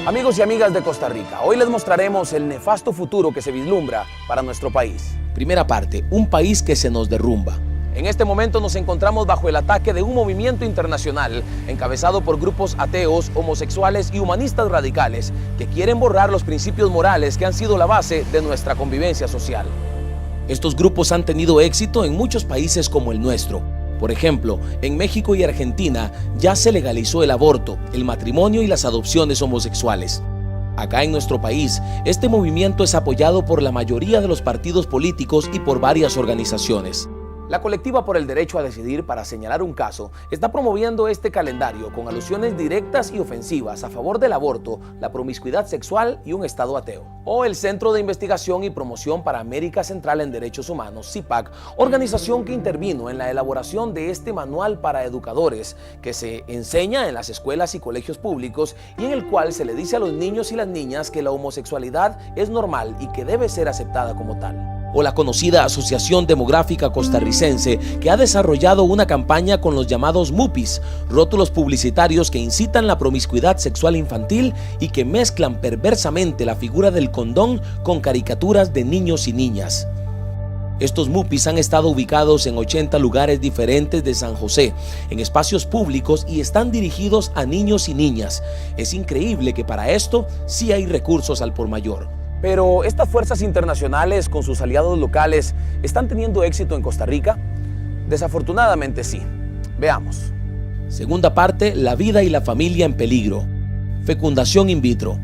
Amigos y amigas de Costa Rica, hoy les mostraremos el nefasto futuro que se vislumbra para nuestro país. Primera parte, un país que se nos derrumba. En este momento nos encontramos bajo el ataque de un movimiento internacional encabezado por grupos ateos, homosexuales y humanistas radicales que quieren borrar los principios morales que han sido la base de nuestra convivencia social. Estos grupos han tenido éxito en muchos países como el nuestro. Por ejemplo, en México y Argentina ya se legalizó el aborto, el matrimonio y las adopciones homosexuales. Acá en nuestro país, este movimiento es apoyado por la mayoría de los partidos políticos y por varias organizaciones. La Colectiva por el Derecho a Decidir, para señalar un caso, está promoviendo este calendario con alusiones directas y ofensivas a favor del aborto, la promiscuidad sexual y un Estado ateo. O el Centro de Investigación y Promoción para América Central en Derechos Humanos, CIPAC, organización que intervino en la elaboración de este manual para educadores que se enseña en las escuelas y colegios públicos y en el cual se le dice a los niños y las niñas que la homosexualidad es normal y que debe ser aceptada como tal. O la conocida Asociación Demográfica Costarricense, que ha desarrollado una campaña con los llamados MUPIs, rótulos publicitarios que incitan la promiscuidad sexual infantil y que mezclan perversamente la figura del condón con caricaturas de niños y niñas. Estos MUPIs han estado ubicados en 80 lugares diferentes de San José, en espacios públicos, y están dirigidos a niños y niñas. Es increíble que para esto sí hay recursos al por mayor. Pero ¿estas fuerzas internacionales con sus aliados locales están teniendo éxito en Costa Rica? Desafortunadamente sí. Veamos. Segunda parte, la vida y la familia en peligro. Fecundación in vitro.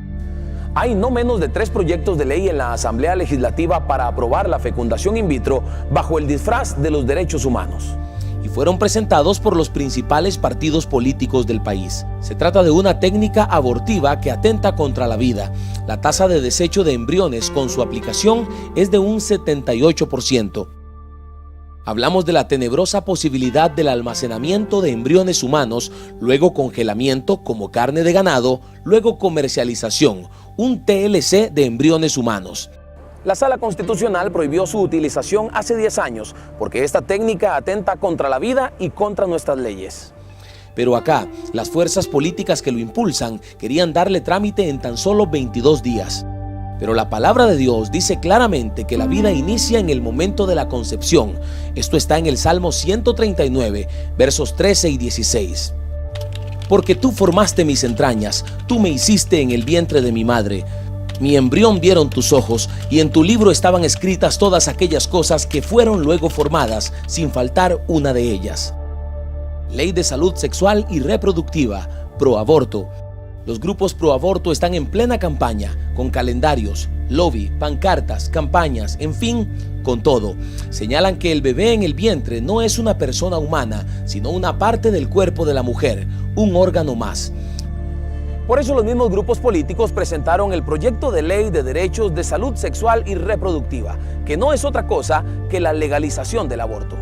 Hay no menos de 3 proyectos de ley en la Asamblea Legislativa para aprobar la fecundación in vitro bajo el disfraz de los derechos humanos. Y fueron presentados por los principales partidos políticos del país. Se trata de una técnica abortiva que atenta contra la vida. La tasa de desecho de embriones con su aplicación es de un 78%. Hablamos de la tenebrosa posibilidad del almacenamiento de embriones humanos, luego congelamiento como carne de ganado, luego comercialización, un TLC de embriones humanos. La Sala Constitucional prohibió su utilización hace 10 años porque esta técnica atenta contra la vida y contra nuestras leyes. Pero acá, las fuerzas políticas que lo impulsan querían darle trámite en tan solo 22 días. Pero la palabra de Dios dice claramente que la vida inicia en el momento de la concepción. Esto está en el Salmo 139, versos 13 y 16. Porque tú formaste mis entrañas, tú me hiciste en el vientre de mi madre. Mi embrión vieron tus ojos, y en tu libro estaban escritas todas aquellas cosas que fueron luego formadas, sin faltar una de ellas. Ley de salud sexual y reproductiva, proaborto. Los grupos proaborto están en plena campaña, con calendarios, lobby, pancartas, campañas, en fin, con todo. Señalan que el bebé en el vientre no es una persona humana, sino una parte del cuerpo de la mujer, un órgano más. Por eso los mismos grupos políticos presentaron el proyecto de ley de derechos de salud sexual y reproductiva, que no es otra cosa que la legalización del aborto.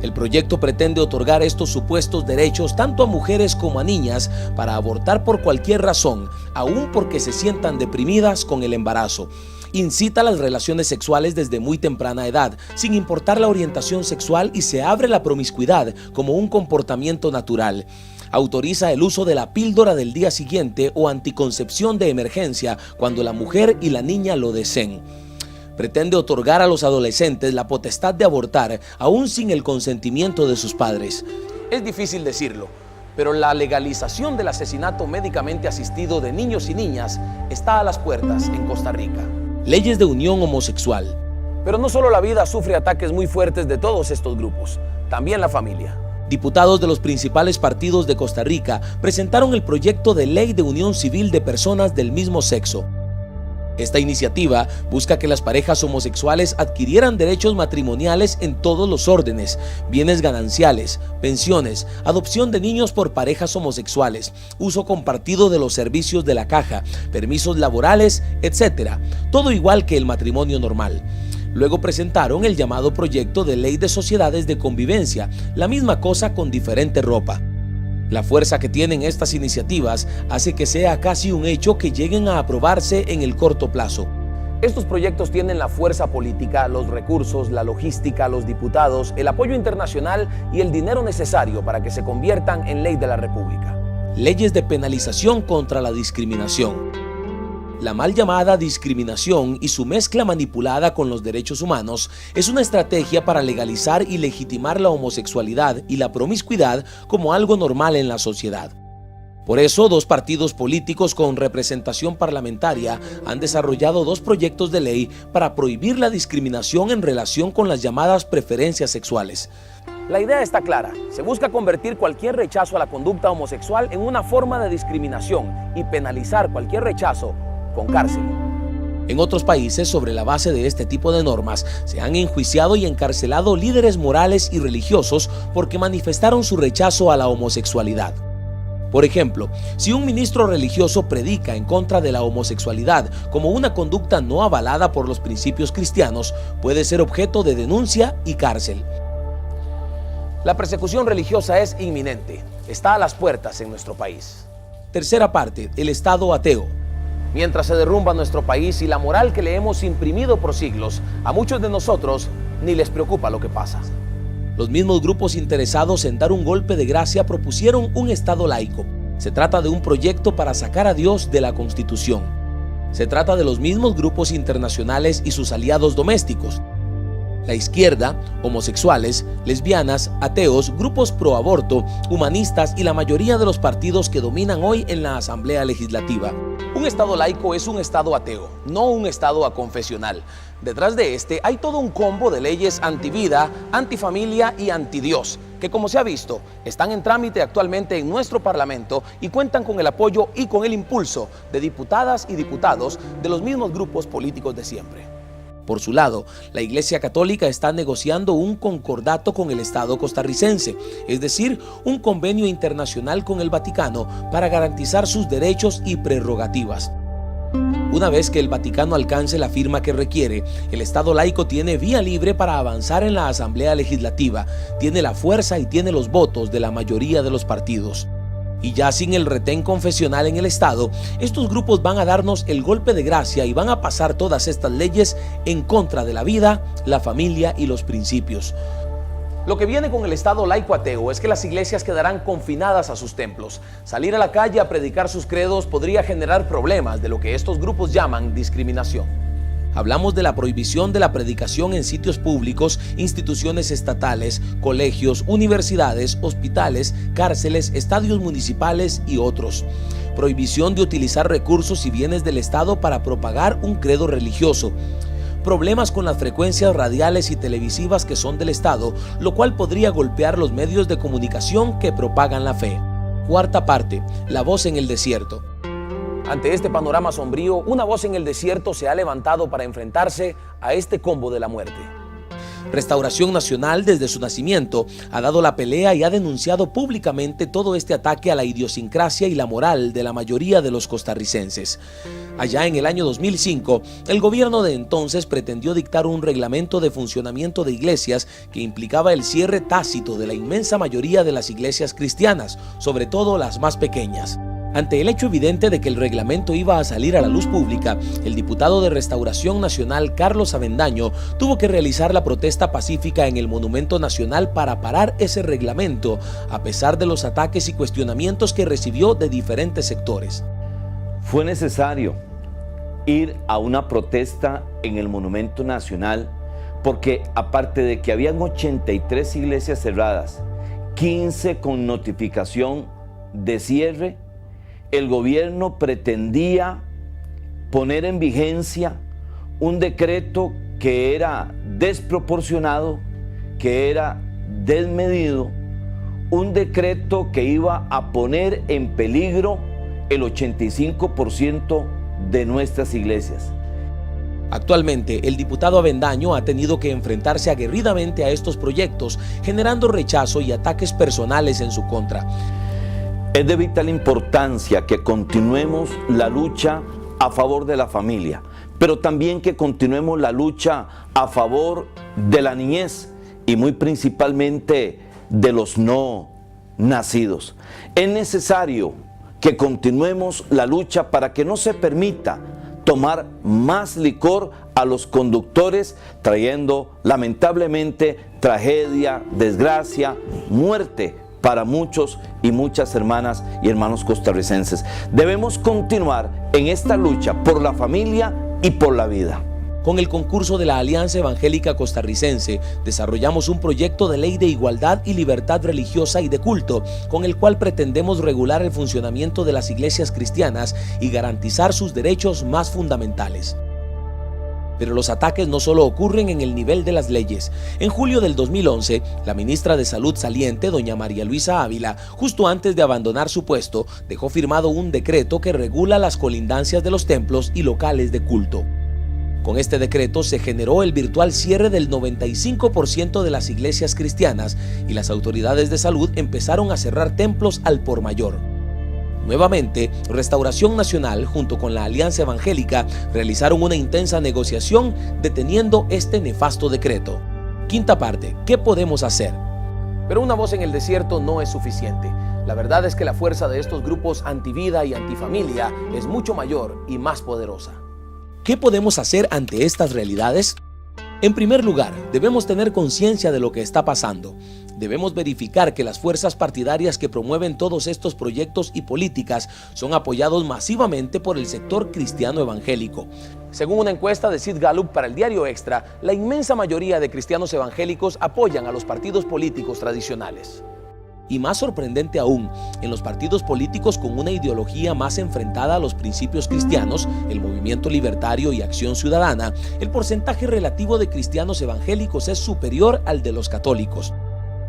El proyecto pretende otorgar estos supuestos derechos tanto a mujeres como a niñas para abortar por cualquier razón, aun porque se sientan deprimidas con el embarazo. Incita a las relaciones sexuales desde muy temprana edad, sin importar la orientación sexual, y se abre la promiscuidad como un comportamiento natural. Autoriza el uso de la píldora del día siguiente o anticoncepción de emergencia cuando la mujer y la niña lo deseen. Pretende otorgar a los adolescentes la potestad de abortar, aún sin el consentimiento de sus padres. Es difícil decirlo, pero la legalización del asesinato médicamente asistido de niños y niñas está a las puertas en Costa Rica. Leyes de unión homosexual. Pero no solo la vida sufre ataques muy fuertes de todos estos grupos, también la familia. Diputados de los principales partidos de Costa Rica presentaron el proyecto de ley de unión civil de personas del mismo sexo. Esta iniciativa busca que las parejas homosexuales adquirieran derechos matrimoniales en todos los órdenes, bienes gananciales, pensiones, adopción de niños por parejas homosexuales, uso compartido de los servicios de la caja, permisos laborales, etc. Todo igual que el matrimonio normal. Luego presentaron el llamado proyecto de ley de sociedades de convivencia, la misma cosa con diferente ropa. La fuerza que tienen estas iniciativas hace que sea casi un hecho que lleguen a aprobarse en el corto plazo. Estos proyectos tienen la fuerza política, los recursos, la logística, los diputados, el apoyo internacional y el dinero necesario para que se conviertan en ley de la República. Leyes de penalización contra la discriminación. La mal llamada discriminación y su mezcla manipulada con los derechos humanos es una estrategia para legalizar y legitimar la homosexualidad y la promiscuidad como algo normal en la sociedad. Por eso, dos partidos políticos con representación parlamentaria han desarrollado dos proyectos de ley para prohibir la discriminación en relación con las llamadas preferencias sexuales. La idea está clara. Se busca convertir cualquier rechazo a la conducta homosexual en una forma de discriminación y penalizar cualquier rechazo con cárcel. En otros países, sobre la base de este tipo de normas, se han enjuiciado y encarcelado líderes morales y religiosos porque manifestaron su rechazo a la homosexualidad. Por ejemplo, si un ministro religioso predica en contra de la homosexualidad como una conducta no avalada por los principios cristianos, puede ser objeto de denuncia y cárcel. La persecución religiosa es inminente. Está a las puertas en nuestro país. Tercera parte, el Estado ateo. Mientras se derrumba nuestro país y la moral que le hemos imprimido por siglos, a muchos de nosotros ni les preocupa lo que pasa. Los mismos grupos interesados en dar un golpe de gracia propusieron un Estado laico. Se trata de un proyecto para sacar a Dios de la Constitución. Se trata de los mismos grupos internacionales y sus aliados domésticos. La izquierda, homosexuales, lesbianas, ateos, grupos pro aborto, humanistas y la mayoría de los partidos que dominan hoy en la Asamblea Legislativa. Un Estado laico es un Estado ateo, no un Estado aconfesional. Detrás de este hay todo un combo de leyes antivida, antifamilia y antidios, que como se ha visto, están en trámite actualmente en nuestro Parlamento y cuentan con el apoyo y con el impulso de diputadas y diputados de los mismos grupos políticos de siempre. Por su lado, la Iglesia Católica está negociando un concordato con el Estado costarricense, es decir, un convenio internacional con el Vaticano para garantizar sus derechos y prerrogativas. Una vez que el Vaticano alcance la firma que requiere, el Estado laico tiene vía libre para avanzar en la Asamblea Legislativa, tiene la fuerza y tiene los votos de la mayoría de los partidos. Y ya sin el retén confesional en el Estado, estos grupos van a darnos el golpe de gracia y van a pasar todas estas leyes en contra de la vida, la familia y los principios. Lo que viene con el Estado laico ateo es que las iglesias quedarán confinadas a sus templos. Salir a la calle a predicar sus credos podría generar problemas de lo que estos grupos llaman discriminación. Hablamos de la prohibición de la predicación en sitios públicos, instituciones estatales, colegios, universidades, hospitales, cárceles, estadios municipales y otros. Prohibición de utilizar recursos y bienes del Estado para propagar un credo religioso. Problemas con las frecuencias radiales y televisivas que son del Estado, lo cual podría golpear los medios de comunicación que propagan la fe. Cuarta parte, la voz en el desierto. Ante este panorama sombrío, una voz en el desierto se ha levantado para enfrentarse a este combo de la muerte. Restauración Nacional, desde su nacimiento, ha dado la pelea y ha denunciado públicamente todo este ataque a la idiosincrasia y la moral de la mayoría de los costarricenses. Allá en el año 2005, el gobierno de entonces pretendió dictar un reglamento de funcionamiento de iglesias que implicaba el cierre tácito de la inmensa mayoría de las iglesias cristianas, sobre todo las más pequeñas. Ante el hecho evidente de que el reglamento iba a salir a la luz pública, el diputado de Restauración Nacional, Carlos Avendaño, tuvo que realizar la protesta pacífica en el Monumento Nacional para parar ese reglamento, a pesar de los ataques y cuestionamientos que recibió de diferentes sectores. Fue necesario ir a una protesta en el Monumento Nacional porque, aparte de que habían 83 iglesias cerradas, 15 con notificación de cierre, el gobierno pretendía poner en vigencia un decreto que era desproporcionado, que era desmedido, un decreto que iba a poner en peligro el 85% de nuestras iglesias. Actualmente, el diputado Avendaño ha tenido que enfrentarse aguerridamente a estos proyectos, generando rechazo y ataques personales en su contra. Es de vital importancia que continuemos la lucha a favor de la familia, pero también que continuemos la lucha a favor de la niñez y muy principalmente de los no nacidos. Es necesario que continuemos la lucha para que no se permita tomar más licor a los conductores, trayendo lamentablemente tragedia, desgracia, muerte para muchos y muchas hermanas y hermanos costarricenses. Debemos continuar en esta lucha por la familia y por la vida. Con el concurso de la Alianza Evangélica Costarricense, desarrollamos un proyecto de ley de igualdad y libertad religiosa y de culto, con el cual pretendemos regular el funcionamiento de las iglesias cristianas y garantizar sus derechos más fundamentales. Pero los ataques no solo ocurren en el nivel de las leyes. En julio del 2011, la ministra de Salud saliente, doña María Luisa Ávila, justo antes de abandonar su puesto, dejó firmado un decreto que regula las colindancias de los templos y locales de culto. Con este decreto se generó el virtual cierre del 95% de las iglesias cristianas y las autoridades de salud empezaron a cerrar templos al por mayor. Nuevamente, Restauración Nacional junto con la Alianza Evangélica realizaron una intensa negociación deteniendo este nefasto decreto. Quinta parte, ¿qué podemos hacer? Pero una voz en el desierto no es suficiente. La verdad es que la fuerza de estos grupos antivida y antifamilia es mucho mayor y más poderosa. ¿Qué podemos hacer ante estas realidades? En primer lugar, debemos tener conciencia de lo que está pasando. Debemos verificar que las fuerzas partidarias que promueven todos estos proyectos y políticas son apoyados masivamente por el sector cristiano evangélico. Según una encuesta de Sid Gallup para el Diario Extra, la inmensa mayoría de cristianos evangélicos apoyan a los partidos políticos tradicionales. Y más sorprendente aún, en los partidos políticos con una ideología más enfrentada a los principios cristianos, el Movimiento Libertario y Acción Ciudadana, el porcentaje relativo de cristianos evangélicos es superior al de los católicos.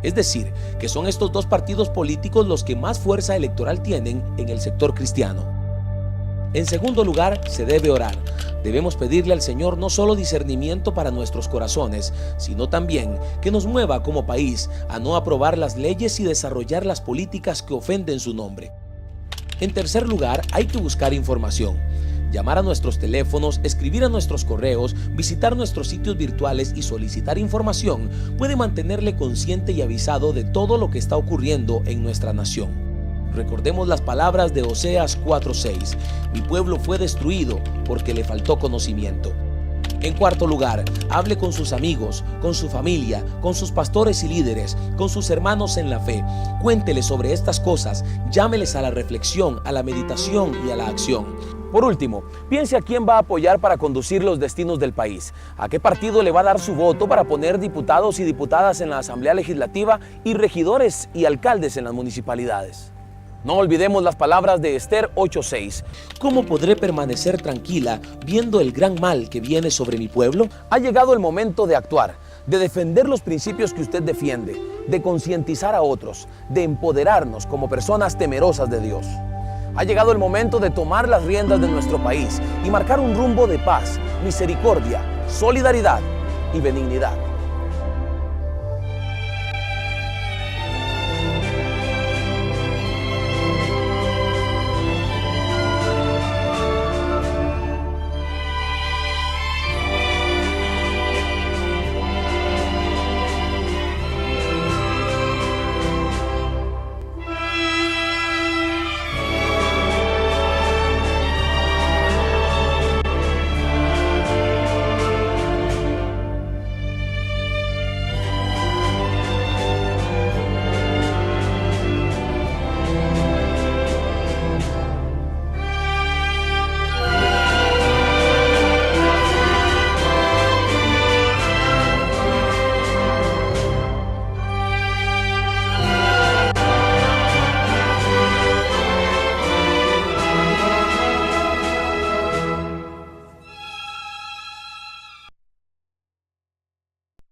Es decir, que son estos dos partidos políticos los que más fuerza electoral tienen en el sector cristiano. En segundo lugar, se debe orar. Debemos pedirle al Señor no solo discernimiento para nuestros corazones, sino también que nos mueva como país a no aprobar las leyes y desarrollar las políticas que ofenden su nombre. En tercer lugar, hay que buscar información. Llamar a nuestros teléfonos, escribir a nuestros correos, visitar nuestros sitios virtuales y solicitar información puede mantenerle consciente y avisado de todo lo que está ocurriendo en nuestra nación. Recordemos las palabras de Oseas 4:6. Mi pueblo fue destruido porque le faltó conocimiento. En cuarto lugar, hable con sus amigos, con su familia, con sus pastores y líderes, con sus hermanos en la fe. Cuénteles sobre estas cosas, llámeles a la reflexión, a la meditación y a la acción. Por último, piense a quién va a apoyar para conducir los destinos del país, a qué partido le va a dar su voto para poner diputados y diputadas en la Asamblea Legislativa y regidores y alcaldes en las municipalidades. No olvidemos las palabras de Esther 8:6. ¿Cómo podré permanecer tranquila viendo el gran mal que viene sobre mi pueblo? Ha llegado el momento de actuar, de defender los principios que usted defiende, de concientizar a otros, de empoderarnos como personas temerosas de Dios. Ha llegado el momento de tomar las riendas de nuestro país y marcar un rumbo de paz, misericordia, solidaridad y benignidad.